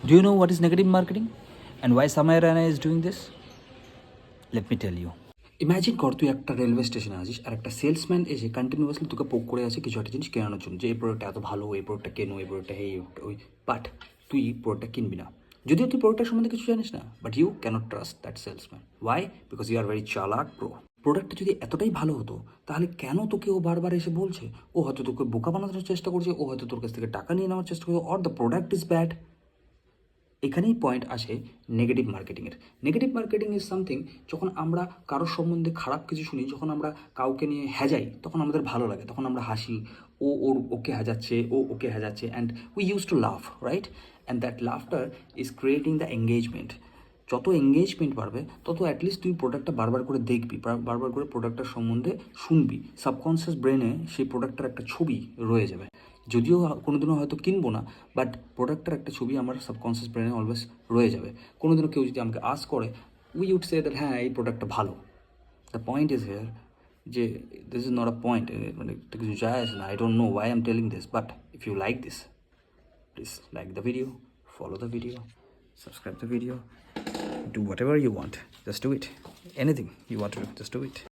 Do you know what is negative marketing and why Samay Rana is doing this? Let me tell you. Imagine কর তুই একটা railway স্টেশনে আছিস আর একটা salesman এসে কন্টিনিউয়াসলি তোকে পোক করে আছে কিছু একটা জিনিস কেনানোর জন্য, যে এই প্রোডাক্টটা এত ভালো, এই প্রোডাক্টটা কেনো, এই প্রোডাক্টটা এই ওই, বাট তুই প্রোডাক্টটা কিনবি না, যদিও তুই প্রোডাক্টের সম্বন্ধে কিছু জানিস না, but you cannot trust that salesman. Why? Because you are very চালাক প্রো। প্রোডাক্টটা যদি এতটাই ভালো হতো তাহলে কেন তোকে ও বারবার এসে বলছে? ও হয়তো তোকে বোকা বানানোর চেষ্টা করছে, ও হয়তো তোর কাছ থেকে টাকা নিয়ে নেওয়ার চেষ্টা করছে, or the product is bad. এখানেই পয়েন্ট আসে নেগেটিভ মার্কেটিংয়ের। নেগেটিভ মার্কেটিং ইজ সামথিং, যখন আমরা কারোর সম্বন্ধে খারাপ কিছু শুনি, যখন আমরা কাউকে নিয়ে হ্যাজাই, তখন আমাদের ভালো লাগে, তখন আমরা হাসি, ওকে হাজাচ্ছে, ওকে হাজাচ্ছে, and we used to love, right? And that laughter is creating the engagement. যত এঙ্গেজমেন্ট বাড়বে তত অ্যাটলিস্ট তুই প্রোডাক্টটা বারবার করে দেখবি, বারবার করে প্রোডাক্টটার সম্বন্ধে শুনবি, সাবকনসিয়াস ব্রেনে সেই প্রোডাক্টটার একটা ছবি রয়ে যাবে। যদিও কোনোদিনও হয়তো কিনবো না, বাট প্রোডাক্টটার একটা ছবি আমার সাবকনসিয়াস ব্রেনে অলওয়েজ রয়ে যাবে। কোনোদিনও কেউ যদি আমাকে আস্ক করে, উই উড সে দ্যাট হ্যাঁ এই প্রোডাক্টটা ভালো। দ্য পয়েন্ট ইজ হিয়ার যে this is not a point, মানে কিছু যায় আসে না। I don't know why I am telling this, but if you like this, please like the video, follow the video, subscribe the video, do whatever you want, just do it. Anything you want to do, just do it.